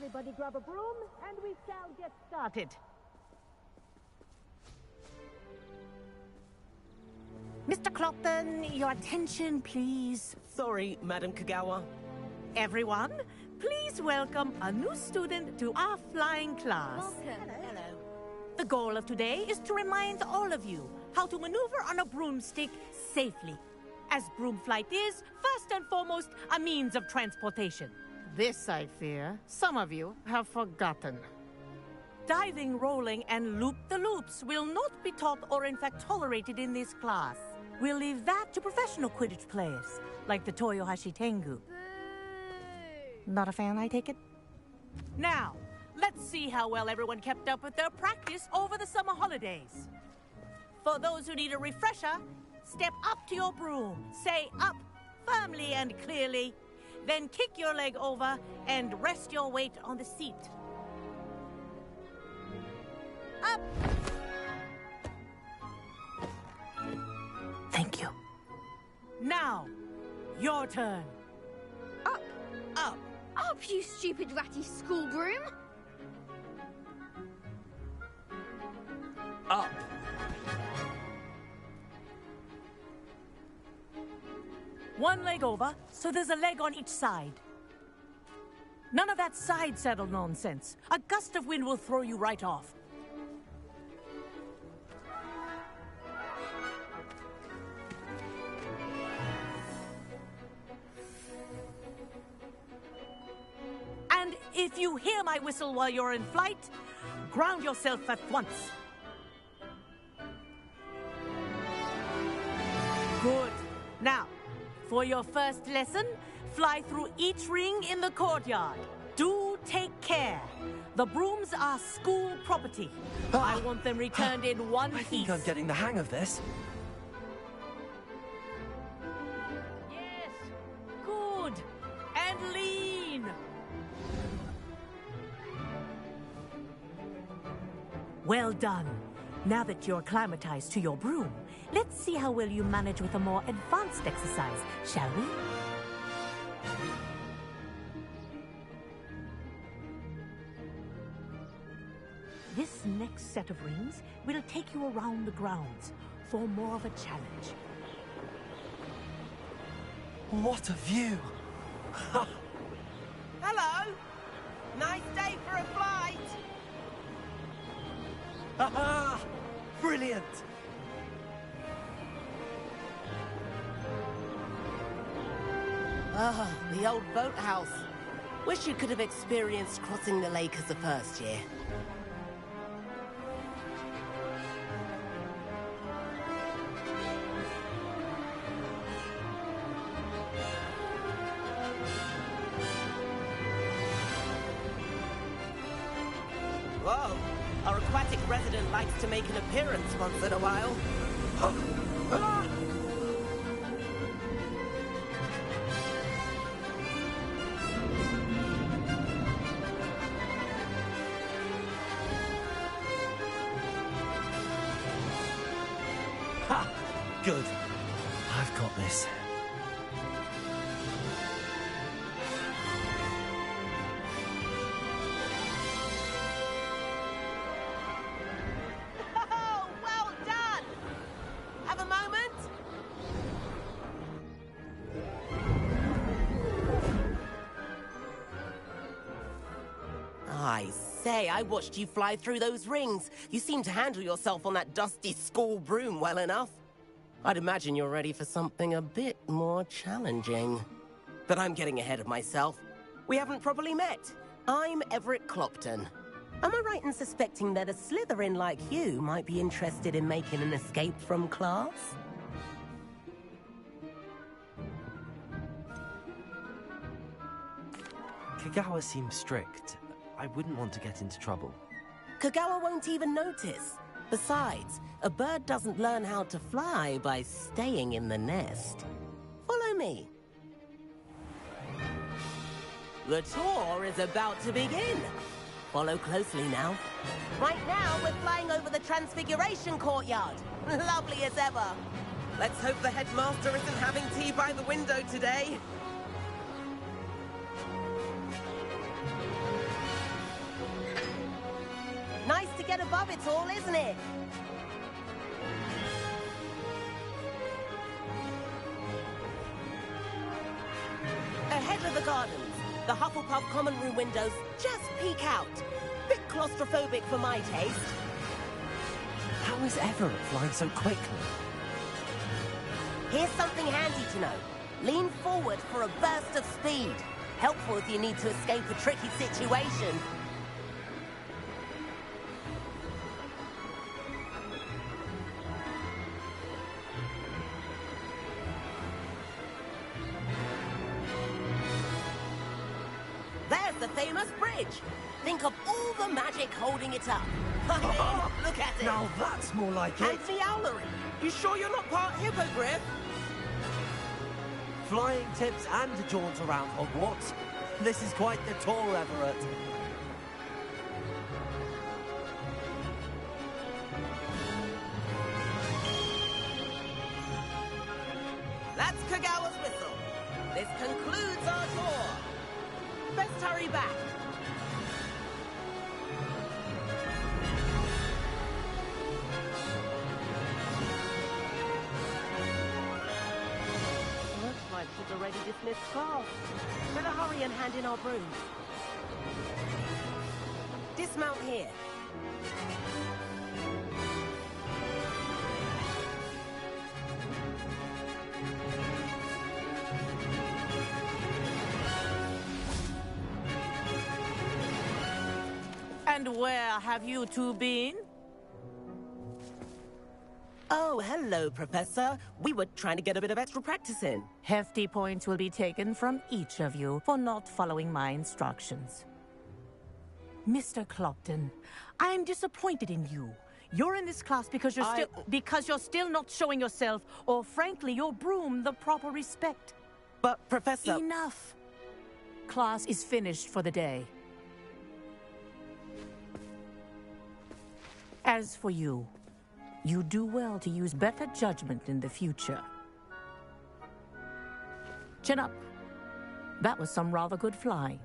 Everybody grab a broom, and we shall get started. Mr. Clopton, your attention, please. Sorry, Madam Kagawa. Everyone, please welcome a new student to our flying class. Welcome. Hello. The goal of today is to remind all of you how to maneuver on a broomstick safely, as broom flight is, first and foremost, a means of transportation. This, I fear, some of you have forgotten. Diving, rolling, and loop-the-loops will not be taught or in fact tolerated in this class. We'll leave that to professional Quidditch players, like the Toyohashi Tengu. Boo! Not a fan, I take it? Now, let's see how well everyone kept up with their practice over the summer holidays. For those who need a refresher, step up to your broom, say up firmly and clearly, then kick your leg over and rest your weight on the seat. Up! Thank you. Now, your turn. Up! Up! Up, you stupid ratty school broom! Up. One leg over, so there's a leg on each side. None of that side saddle nonsense. A gust of wind will throw you right off. And if you hear my whistle while you're in flight, ground yourself at once. Good. Now, for your first lesson, fly through each ring in the courtyard. Do take care. The brooms are school property. I want them returned in one piece. I think I'm getting the hang of this. Yes. Good. And lean. Well done. Now that you're acclimatized to your broom, let's see how well you manage with a more advanced exercise, shall we? This next set of rings will take you around the grounds for more of a challenge. What a view! Hello! Nice day for a flight! Aha! Brilliant! Ah, the old boathouse. Wish you could have experienced crossing the lake as a first year. Whoa! Our aquatic resident likes to make an appearance once in a while. Ah! Ha! Good. I've got this. Oh, well done! Have a moment? I say, I watched you fly through those rings. You seem to handle yourself on that dusty school broom well enough. I'd imagine you're ready for something a bit more challenging. But I'm getting ahead of myself. We haven't properly met. I'm Everett Clopton. Am I right in suspecting that a Slytherin like you might be interested in making an escape from class? Kagawa seems strict. I wouldn't want to get into trouble. Kagawa won't even notice. Besides, a bird doesn't learn how to fly by staying in the nest. Follow me. The tour is about to begin. Follow closely now. Right now, we're flying over the Transfiguration Courtyard. Lovely as ever. Let's hope the headmaster isn't having tea by the window today. to get above it all, isn't it? Ahead of the gardens, the Hufflepuff common room windows just peek out. Bit claustrophobic for my taste. How is Everett flying so quickly? Here's something handy to know. Lean forward for a burst of speed. Helpful if you need to escape a tricky situation. There's the famous bridge. Think of all the magic holding it up. I mean, look at it. Now that's more like it. And the owlery. You sure you're not part hippogriff? Flying tips and a jaunt around Hogwarts. This is quite the tour, Everett. That's Kagawa's whistle. This concludes our tour. Best hurry back. Looks like she's already dismissed class. Better hurry and hand in our brooms. Dismount here. And where have you two been? Oh, hello, Professor. We were trying to get a bit of extra practice in. Hefty points will be taken from each of you for not following my instructions. Mr. Clopton, I'm disappointed in you. You're in this class because you're still not showing yourself, or frankly, your broom, the proper respect. But, Professor... Enough. Class is finished for the day. As for you, you do well to use better judgment in the future. Chin up. That was some rather good flying.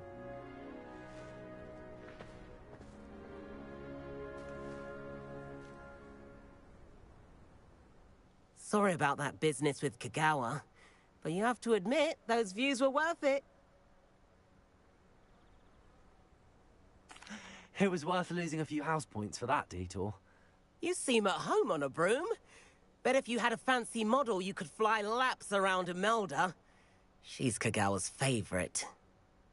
Sorry about that business with Kagawa, but you have to admit, those views were worth it. It was worth losing a few house points for that detour. You seem at home on a broom. Bet if you had a fancy model, you could fly laps around Imelda. She's Kagawa's favorite.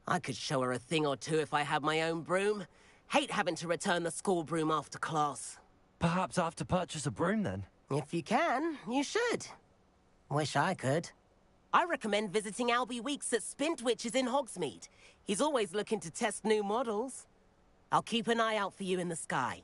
I could show her a thing or two if I had my own broom. Hate having to return the school broom after class. Perhaps I have to purchase a broom then. If you can, you should. Wish I could. I recommend visiting Albie Weeks at Spintwitches in Hogsmeade. He's always looking to test new models. I'll keep an eye out for you in the sky.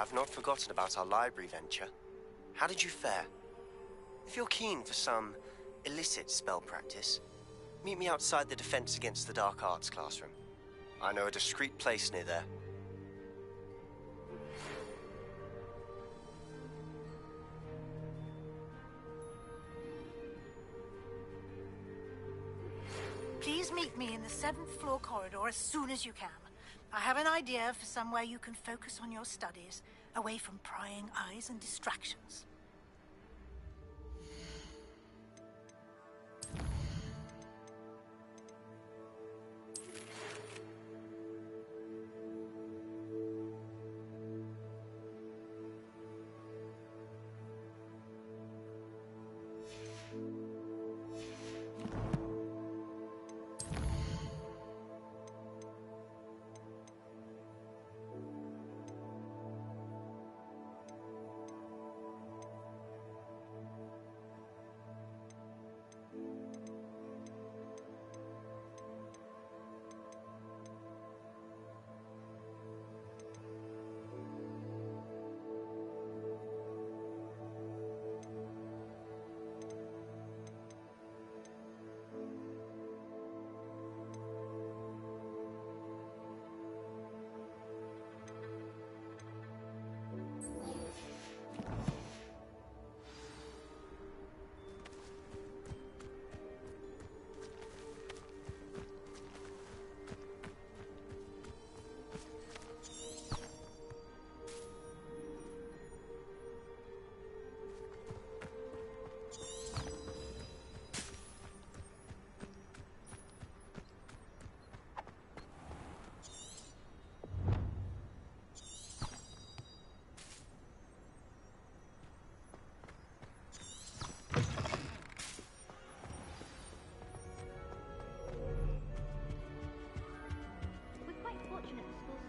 I've not forgotten about our library venture. How did you fare? If you're keen for some illicit spell practice, meet me outside the Defense Against the Dark Arts classroom. I know a discreet place near there. Please meet me in the 7th floor corridor as soon as you can. I have an idea for somewhere you can focus on your studies, away from prying eyes and distractions.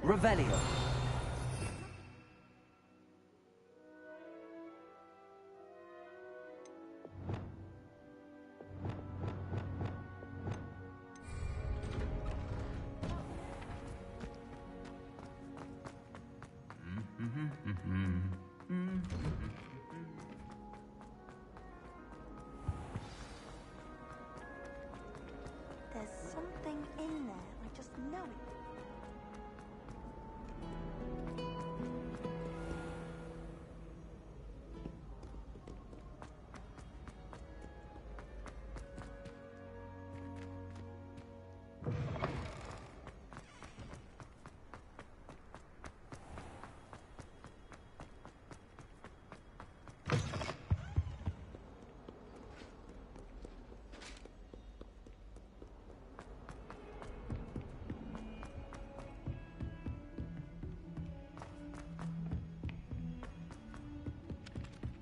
Revelio. There's something in there. I just know it.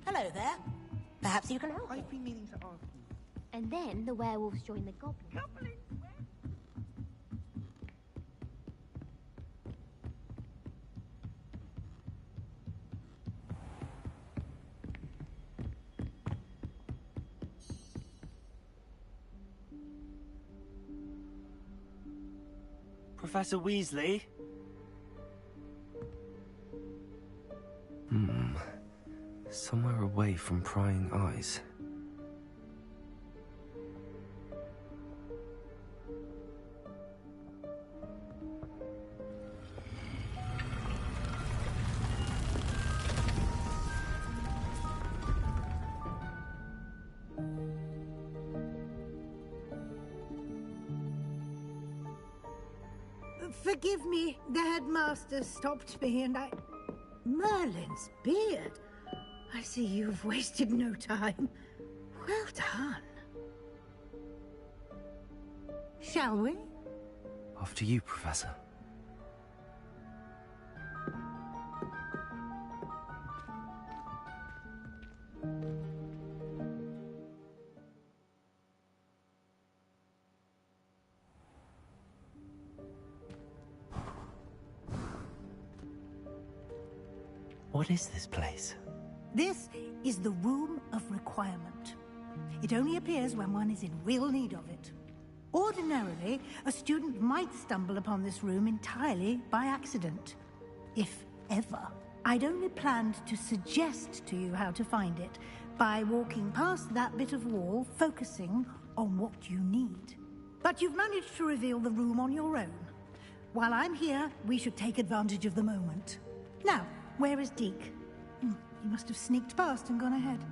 Hello there. Perhaps you can help me. I've been meaning to ask you. And then the werewolves join the goblins. Professor Weasley? Somewhere away from prying eyes. Forgive me, the headmaster stopped me and I... Merlin's beard. I see you've wasted no time. Well done. Shall we? After you, Professor. What is this place? This is the Room of Requirement. It only appears when one is in real need of it. Ordinarily, a student might stumble upon this room entirely by accident. If ever. I'd only planned to suggest to you how to find it by walking past that bit of wall, focusing on what you need. But you've managed to reveal the room on your own. While I'm here, we should take advantage of the moment. Now, where is Deke? He must have sneaked past and gone ahead.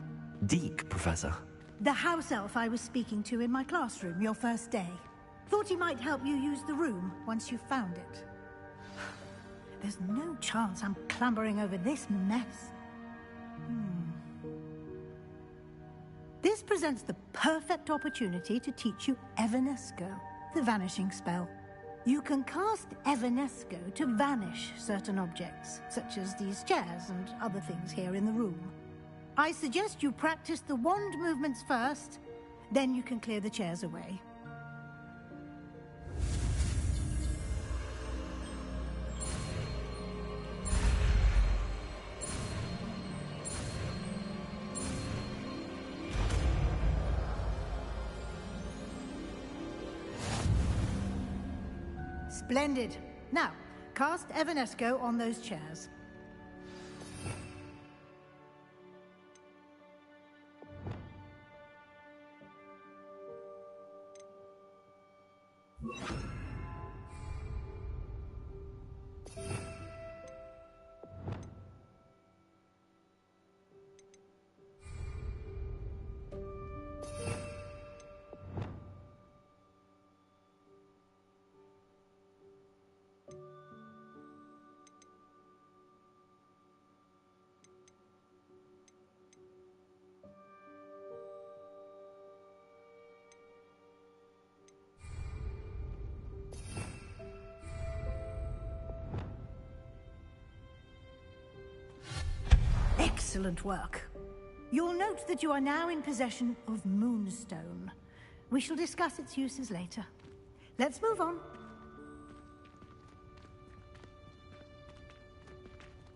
Deke, Professor. The house elf I was speaking to in my classroom your first day. Thought he might help you use the room once you found it. There's no chance I'm clambering over this mess. This presents the perfect opportunity to teach you Evanesco, the vanishing spell. You can cast Evanesco to vanish certain objects, such as these chairs and other things here in the room. I suggest you practice the wand movements first, then you can clear the chairs away. Splendid. Now, cast Evanesco on those chairs. Excellent work. You'll note that you are now in possession of Moonstone. We shall discuss its uses later. Let's move on.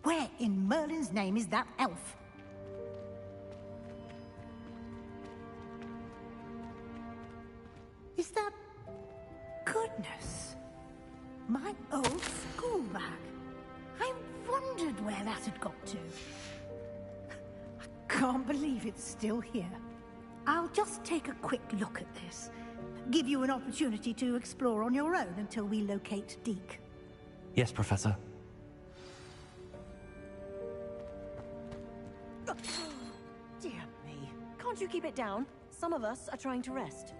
Where in Merlin's name is that elf? Is that... Goodness. My old school bag. I wondered where that had got to. Can't believe it's still here. I'll just take a quick look at this. Give you an opportunity to explore on your own until we locate Deke. Yes, Professor. Dear me. Can't you keep it down? Some of us are trying to rest.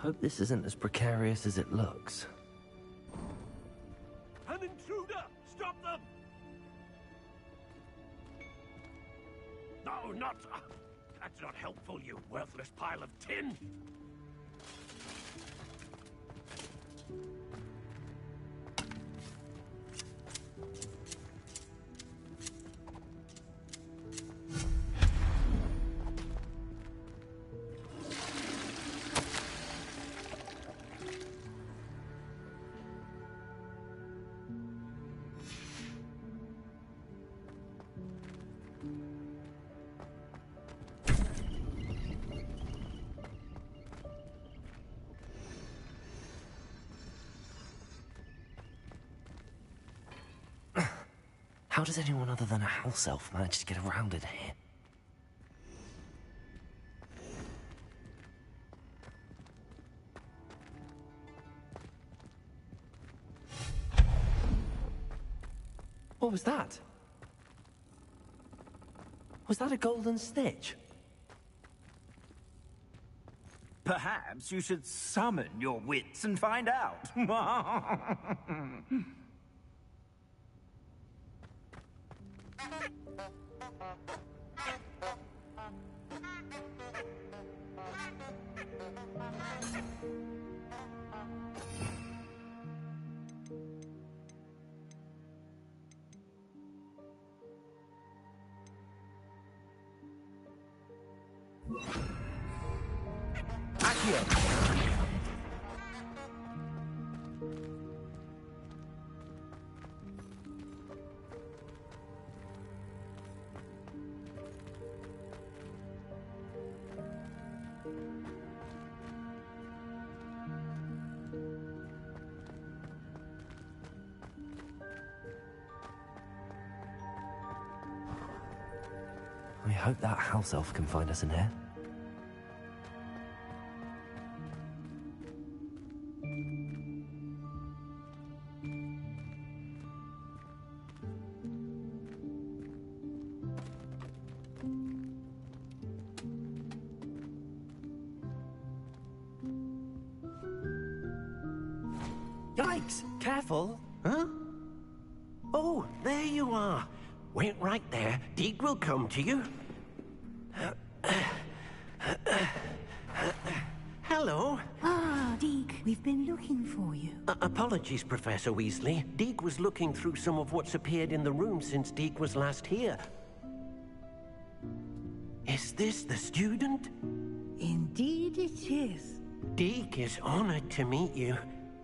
Hope this isn't as precarious as it looks. An intruder! Stop them! No, not... that's not helpful, you worthless pile of tin! How does anyone other than a house elf manage to get around in here? What was that? Was that a golden snitch? Perhaps you should summon your wits and find out. I hope that house elf can find us in here. Yikes! Careful! Huh? Oh, there you are. Wait right there. Deke will come to you. Hello. Ah, Deke, we've been looking for you. Apologies, Professor Weasley. Deke was looking through some of what's appeared in the room since Deke was last here. Is this the student? Indeed it is. Deke is honored to meet you.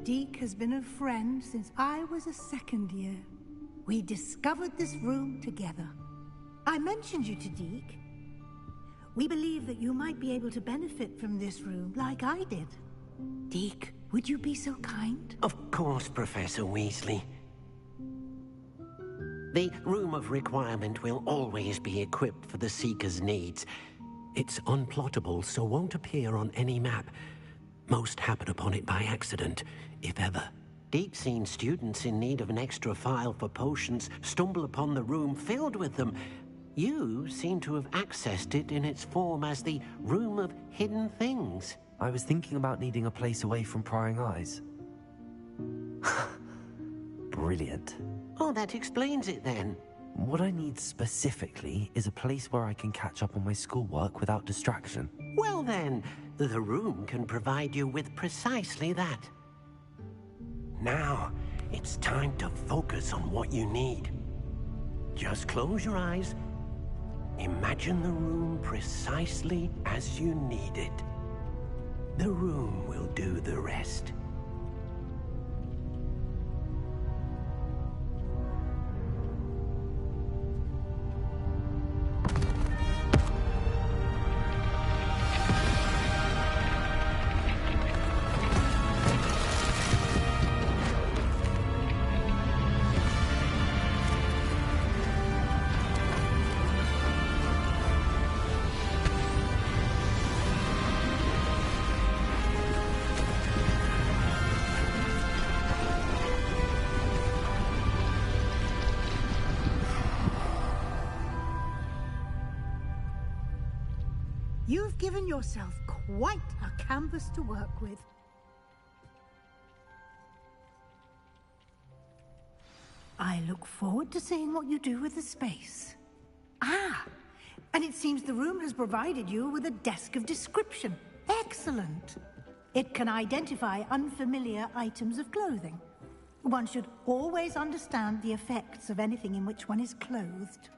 Deke has been a friend since I was a second year. We discovered this room together. I mentioned you to Deke. We believe that you might be able to benefit from this room like I did. Deke, would you be so kind? Of course, Professor Weasley. The Room of Requirement will always be equipped for the Seeker's needs. It's unplottable, so won't appear on any map. Most happen upon it by accident, if ever. Deep-seen students in need of an extra file for potions stumble upon the room filled with them. You seem to have accessed it in its form as the Room of Hidden Things. I was thinking about needing a place away from prying eyes. Brilliant. Oh, that explains it then. What I need specifically is a place where I can catch up on my schoolwork without distraction. Well then, the room can provide you with precisely that. Now, it's time to focus on what you need. Just close your eyes. Imagine the room precisely as you need it. The room will do the rest. You've given yourself quite a canvas to work with. I look forward to seeing what you do with the space. Ah, and it seems the room has provided you with a desk of description. Excellent. It can identify unfamiliar items of clothing. One should always understand the effects of anything in which one is clothed.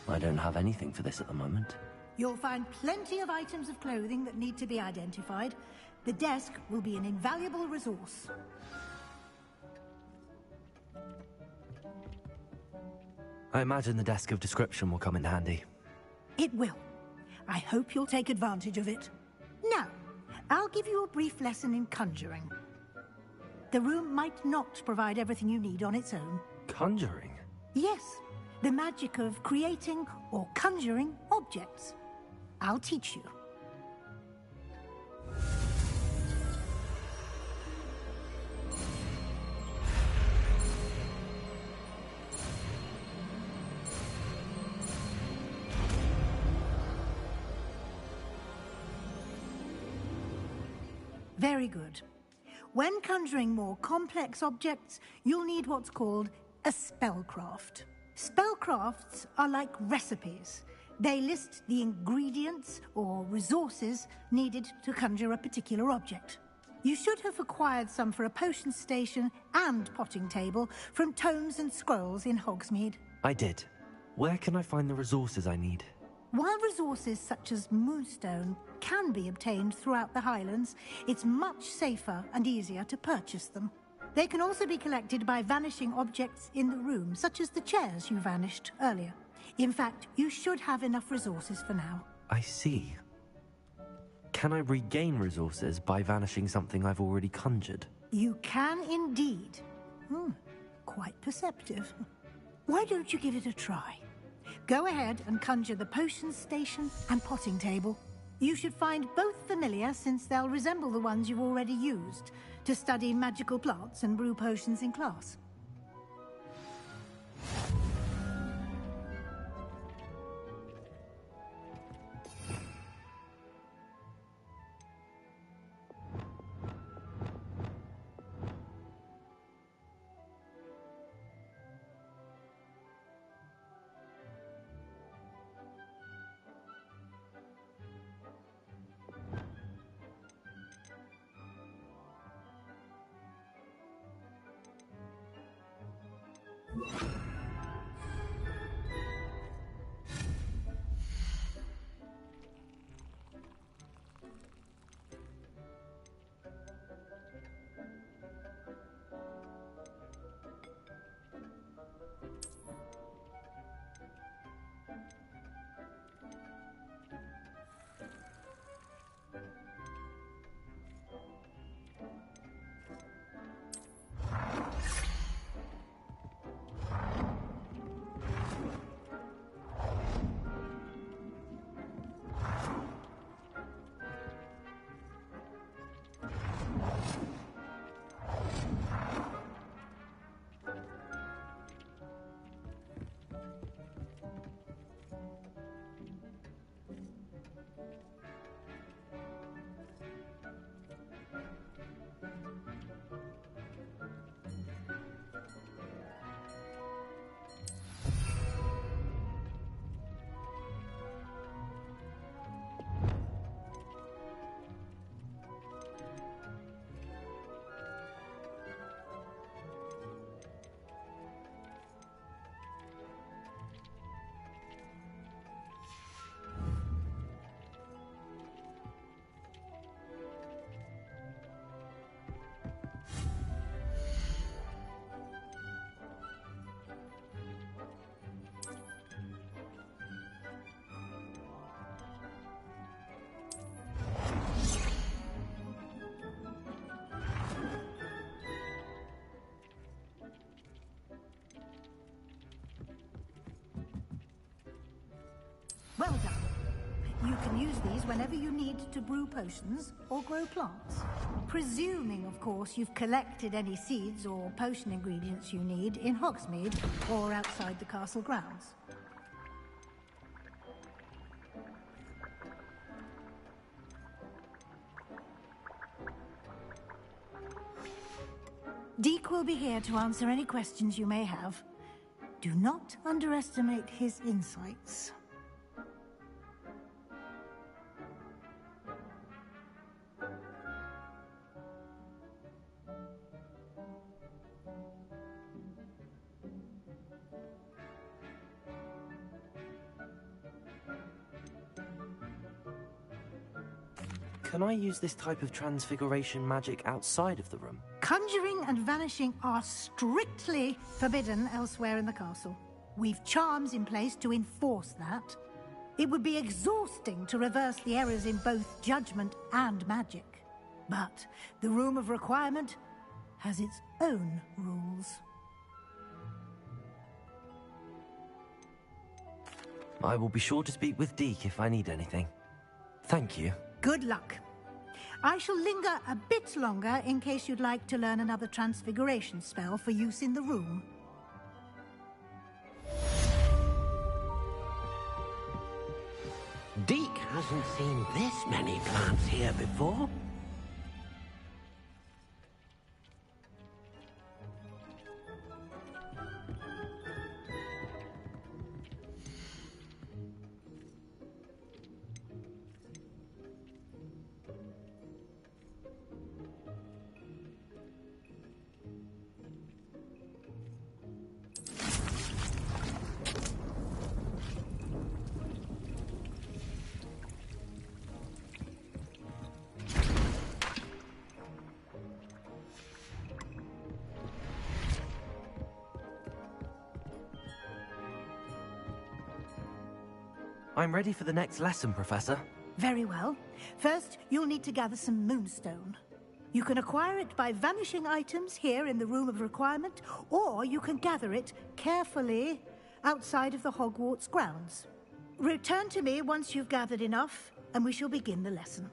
I don't have anything for this at the moment. You'll find plenty of items of clothing that need to be identified. The desk will be an invaluable resource. I imagine the desk of description will come in handy. It will. I hope you'll take advantage of it. Now, I'll give you a brief lesson in conjuring. The room might not provide everything you need on its own. Conjuring? Yes, the magic of creating or conjuring objects. I'll teach you. Very good. When conjuring more complex objects, you'll need what's called a spellcraft. Spellcrafts are like recipes. They list the ingredients or resources needed to conjure a particular object. You should have acquired some for a potion station and potting table from tomes and scrolls in Hogsmeade. I did. Where can I find the resources I need? While resources such as moonstone can be obtained throughout the Highlands, it's much safer and easier to purchase them. They can also be collected by vanishing objects in the room, such as the chairs you vanished earlier. In fact, you should have enough resources for now. I see. Can I regain resources by vanishing something I've already conjured? You can indeed. Quite perceptive. Why don't you give it a try? Go ahead and conjure the potion station and potting table. You should find both familiar, since they'll resemble the ones you've already used to study magical plants and brew potions in class. Well done. You can use these whenever you need to brew potions or grow plants. Presuming, of course, you've collected any seeds or potion ingredients you need in Hogsmeade or outside the castle grounds. Deke will be here to answer any questions you may have. Do not underestimate his insights. Can I use this type of transfiguration magic outside of the room? Conjuring and vanishing are strictly forbidden elsewhere in the castle. We've charms in place to enforce that. It would be exhausting to reverse the errors in both judgment and magic. But the Room of Requirement has its own rules. I will be sure to speak with Deke if I need anything. Thank you. Good luck. I shall linger a bit longer in case you'd like to learn another transfiguration spell for use in the room. Deke hasn't seen this many plants here before. I'm ready for the next lesson, Professor. Very well. First, you'll need to gather some moonstone. You can acquire it by vanishing items here in the Room of Requirement, or you can gather it carefully outside of the Hogwarts grounds. Return to me once you've gathered enough, and we shall begin the lesson.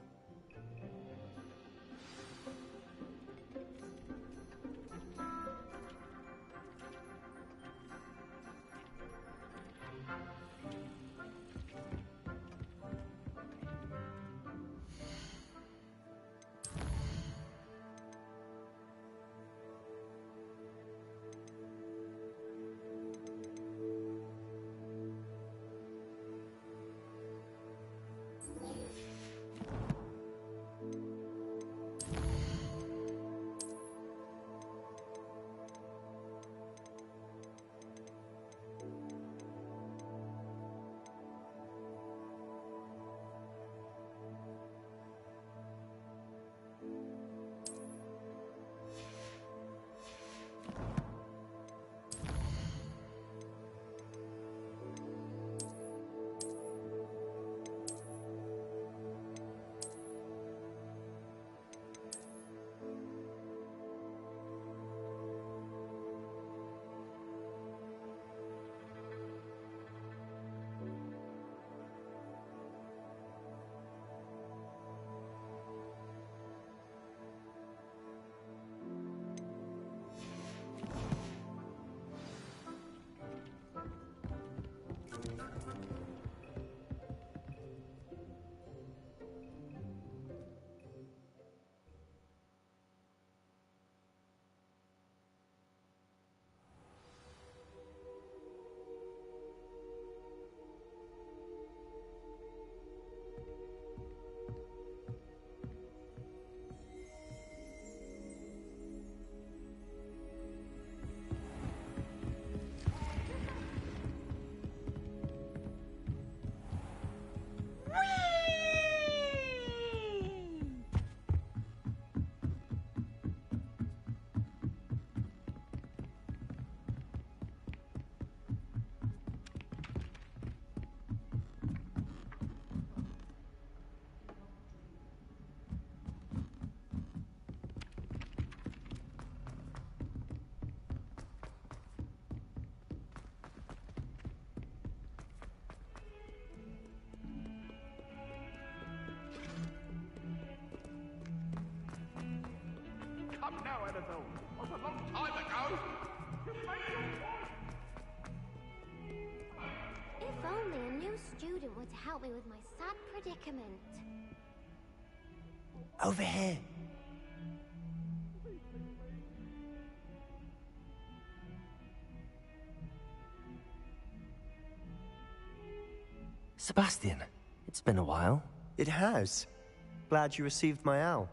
Come now, Annabelle. It was a long time ago. You made your point. If only a new student were to help me with my sad predicament. Over here. Sebastian, it's been a while. It has. Glad you received my owl.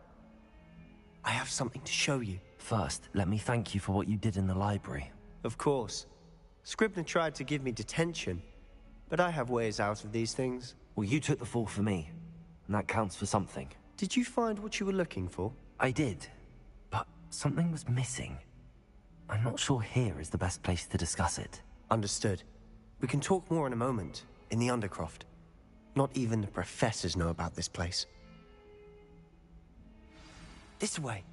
I have something to show you. First, let me thank you for what you did in the library. Of course. Scribner tried to give me detention, but I have ways out of these things. Well, you took the fall for me, and that counts for something. Did you find what you were looking for? I did, but something was missing. I'm not sure here is the best place to discuss it. Understood. We can talk more in a moment, in the Undercroft. Not even the professors know about this place. This way.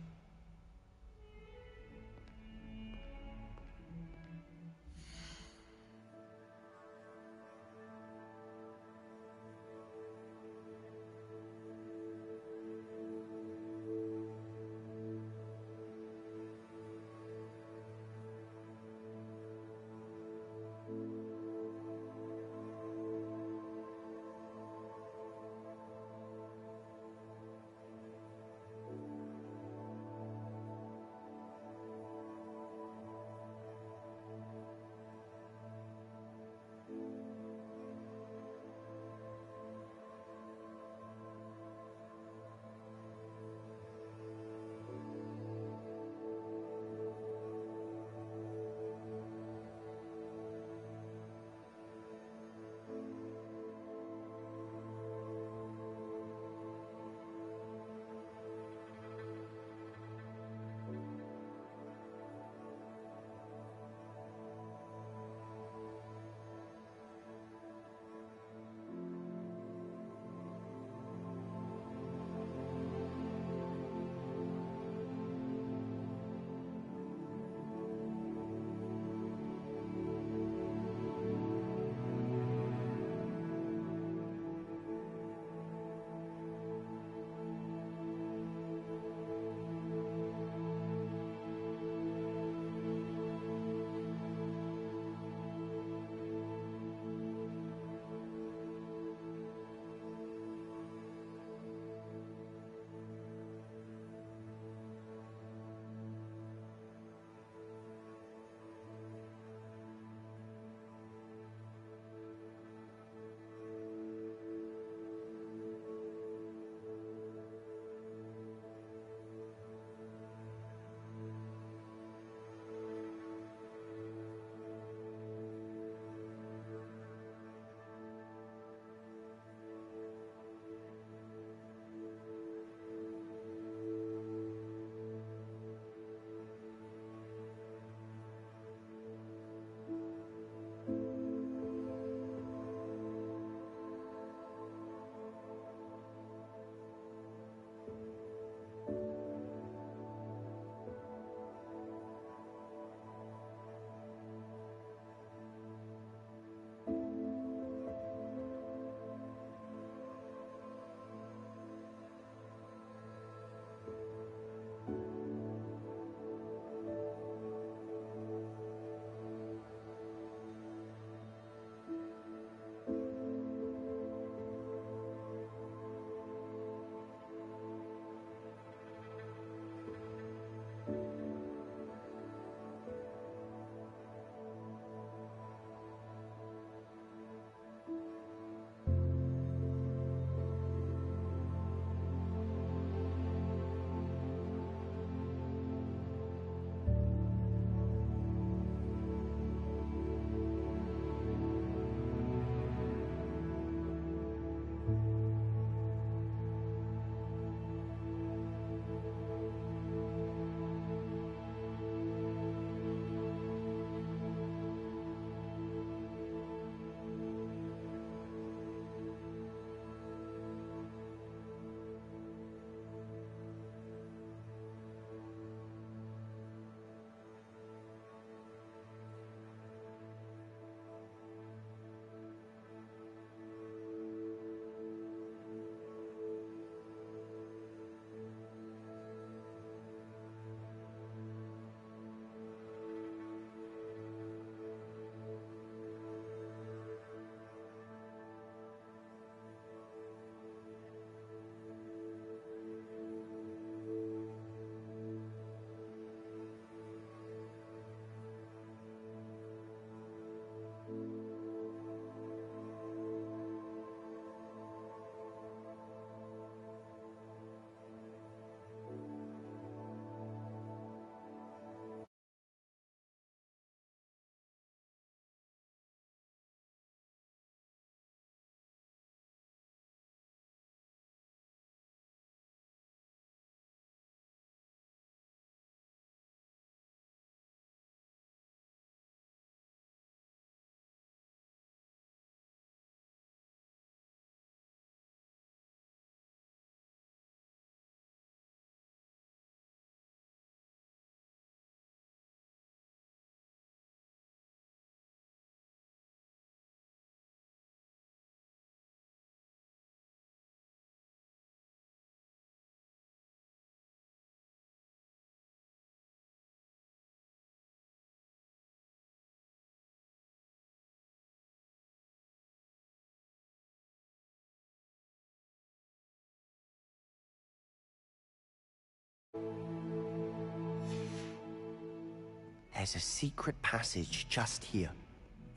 There's a secret passage just here.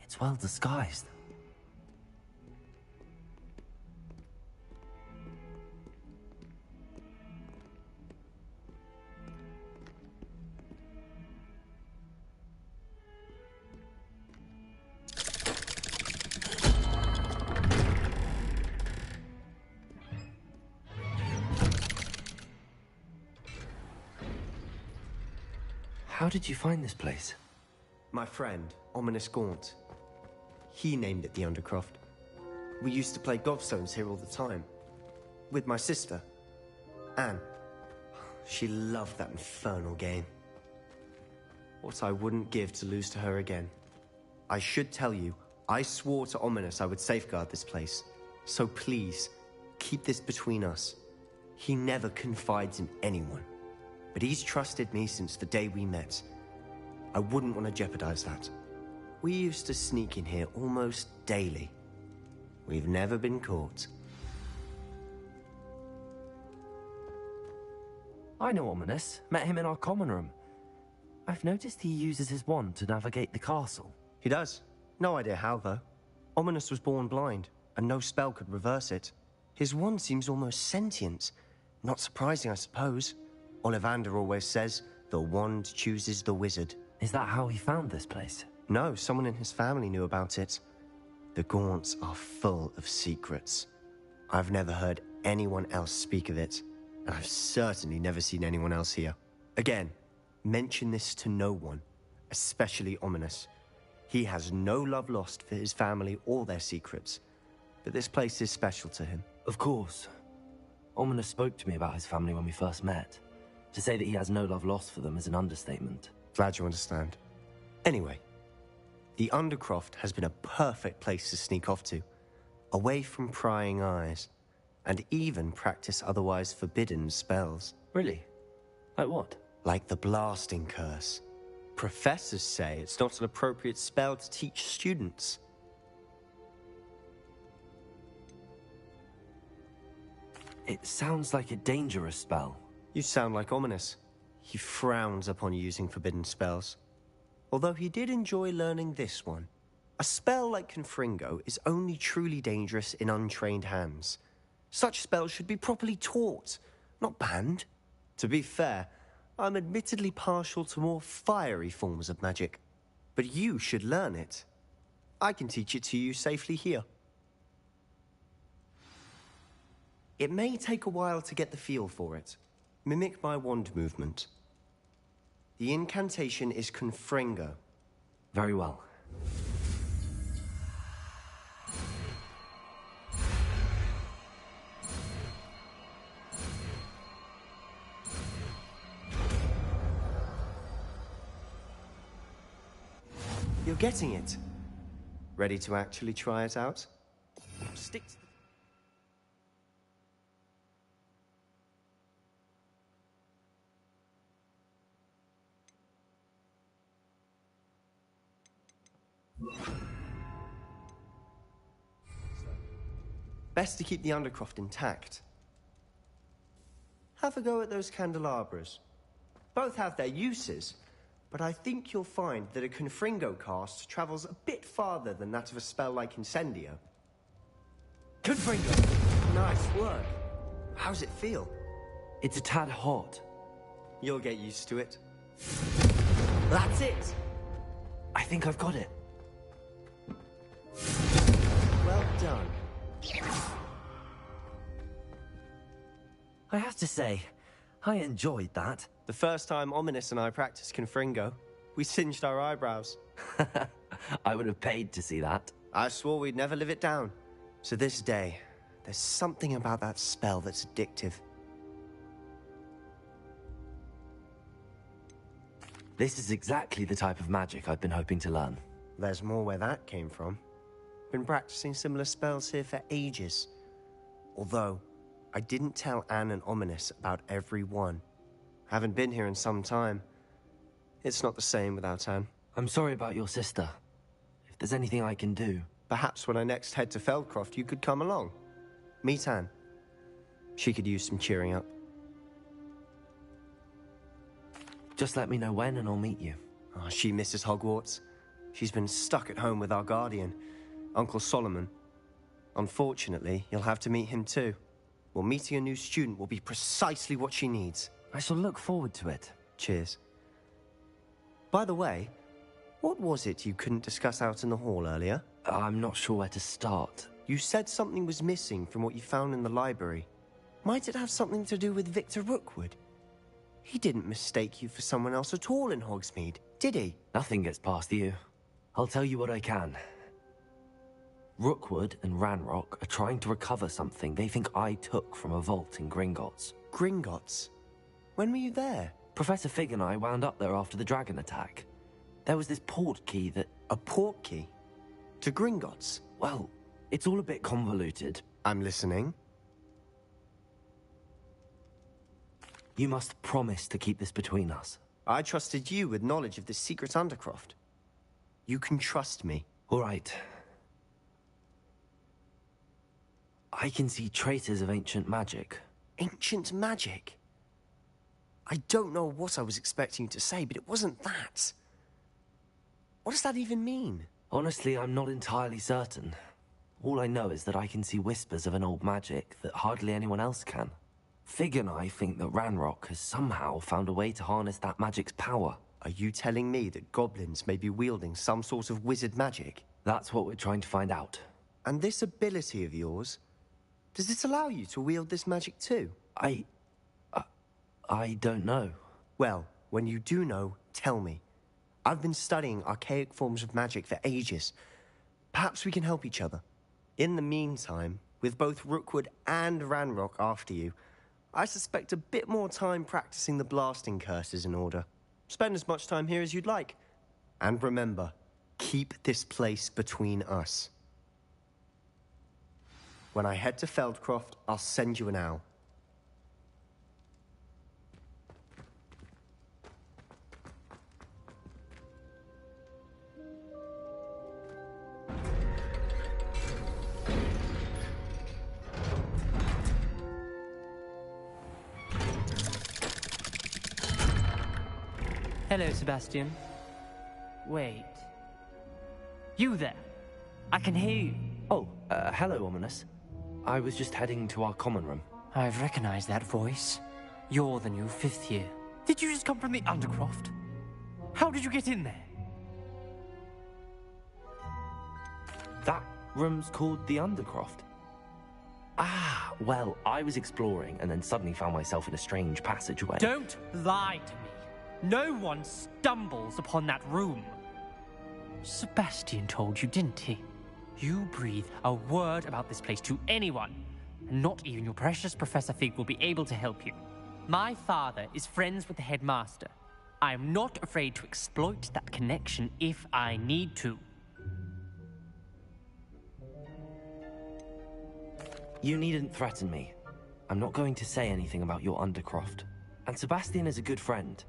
It's well disguised. How did you find this place? My friend, Ominous Gaunt. He named it the Undercroft. We used to play gobstones here all the time. With my sister, Anne. She loved that infernal game. What I wouldn't give to lose to her again. I should tell you, I swore to Ominous I would safeguard this place. So please, keep this between us. He never confides in anyone. But he's trusted me since the day we met. I wouldn't want to jeopardize that. We used to sneak in here almost daily. We've never been caught. I know Ominous. Met him in our common room. I've noticed he uses his wand to navigate the castle. He does. No idea how, though. Ominous was born blind, and no spell could reverse it. His wand seems almost sentient. Not surprising, I suppose. Ollivander always says, the wand chooses the wizard. Is that how he found this place? No, someone in his family knew about it. The Gaunts are full of secrets. I've never heard anyone else speak of it, and I've certainly never seen anyone else here. Again, mention this to no one, especially Ominous. He has no love lost for his family or their secrets, but this place is special to him. Of course. Ominous spoke to me about his family when we first met. To say that he has no love lost for them is an understatement. Glad you understand. Anyway, the Undercroft has been a perfect place to sneak off to, away from prying eyes, and even practice otherwise forbidden spells. Really? Like what? Like the blasting curse. Professors say it's not an appropriate spell to teach students. It sounds like a dangerous spell. You sound like Ominous. He frowns upon using forbidden spells. Although he did enjoy learning this one. A spell like Confringo is only truly dangerous in untrained hands. Such spells should be properly taught, not banned. To be fair, I'm admittedly partial to more fiery forms of magic. But you should learn it. I can teach it to you safely here. It may take a while to get the feel for it. Mimic my wand movement. The incantation is Confringo. Very well. You're getting it. Ready to actually try it out? Stick to Best to keep the Undercroft intact. Have a go at those candelabras. Both have their uses, but I think you'll find that a Confringo cast travels a bit farther than that of a spell like Incendio. Confringo! Nice work. How's it feel? It's a tad hot. You'll get used to it. That's it! I think I've got it. Well done. I have to say, I enjoyed that. The first time Ominous and I practiced Confringo, we singed our eyebrows. I would have paid to see that. I swore we'd never live it down. To this day, there's something about that spell that's addictive. This is exactly the type of magic I've been hoping to learn. There's more where that came from. Been practicing similar spells here for ages. Although, I didn't tell Anne and Ominous about every one. Haven't been here in some time. It's not the same without Anne. I'm sorry about your sister. If there's anything I can do... Perhaps when I next head to Feldcroft, you could come along. Meet Anne. She could use some cheering up. Just let me know when and I'll meet you. Oh, she misses Hogwarts. She's been stuck at home with our guardian, Uncle Solomon. Unfortunately, you'll have to meet him too. Well, meeting a new student will be precisely what she needs. I shall look forward to it. Cheers. By the way, what was it you couldn't discuss out in the hall earlier? I'm not sure where to start. You said something was missing from what you found in the library. Might it have something to do with Victor Rookwood? He didn't mistake you for someone else at all in Hogsmeade, did he? Nothing gets past you. I'll tell you what I can. Rookwood and Ranrock are trying to recover something they think I took from a vault in Gringotts. Gringotts? When were you there? Professor Fig and I wound up there after the dragon attack. There was this port key that... A port key? To Gringotts? Well, it's all a bit convoluted. I'm listening. You must promise to keep this between us. I trusted you with knowledge of this secret Undercroft. You can trust me. All right. I can see traces of ancient magic. Ancient magic? I don't know what I was expecting you to say, but it wasn't that. What does that even mean? Honestly, I'm not entirely certain. All I know is that I can see whispers of an old magic that hardly anyone else can. Fig and I think that Ranrock has somehow found a way to harness that magic's power. Are you telling me that goblins may be wielding some sort of wizard magic? That's what we're trying to find out. And this ability of yours, does it allow you to wield this magic too? I don't know. Well, when you do know, tell me. I've been studying archaic forms of magic for ages. Perhaps we can help each other. In the meantime, with both Rookwood and Ranrock after you, I suspect a bit more time practicing the blasting curse is in order. Spend as much time here as you'd like. And remember, keep this place between us. When I head to Feldcroft, I'll send you an owl. Hello, Sebastian. Wait. You there? I can hear you. Oh, hello, Ominous. I was just heading to our common room. I've recognized that voice. You're the new 5th year. Did you just come from the Undercroft? How did you get in there? That room's called the Undercroft. Ah, well, I was exploring and then suddenly found myself in a strange passageway. Don't lie to me. No one stumbles upon that room. Sebastian told you, didn't he? You breathe a word about this place to anyone, and not even your precious Professor Fig will be able to help you. My father is friends with the headmaster. I am not afraid to exploit that connection if I need to. You needn't threaten me. I'm not going to say anything about your Undercroft. And Sebastian is a good friend.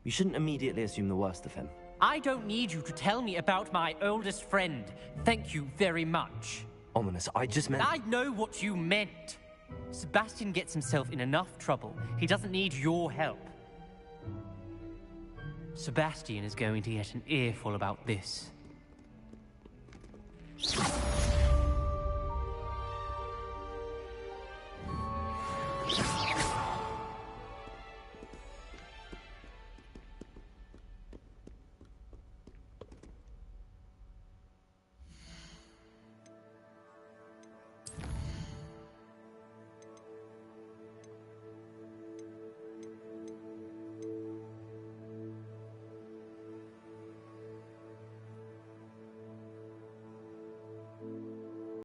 You shouldn't immediately assume the worst of him. I don't need you to tell me about my oldest friend. Thank you very much. Ominous, I just meant... I know what you meant. Sebastian gets himself in enough trouble. He doesn't need your help. Sebastian is going to get an earful about this.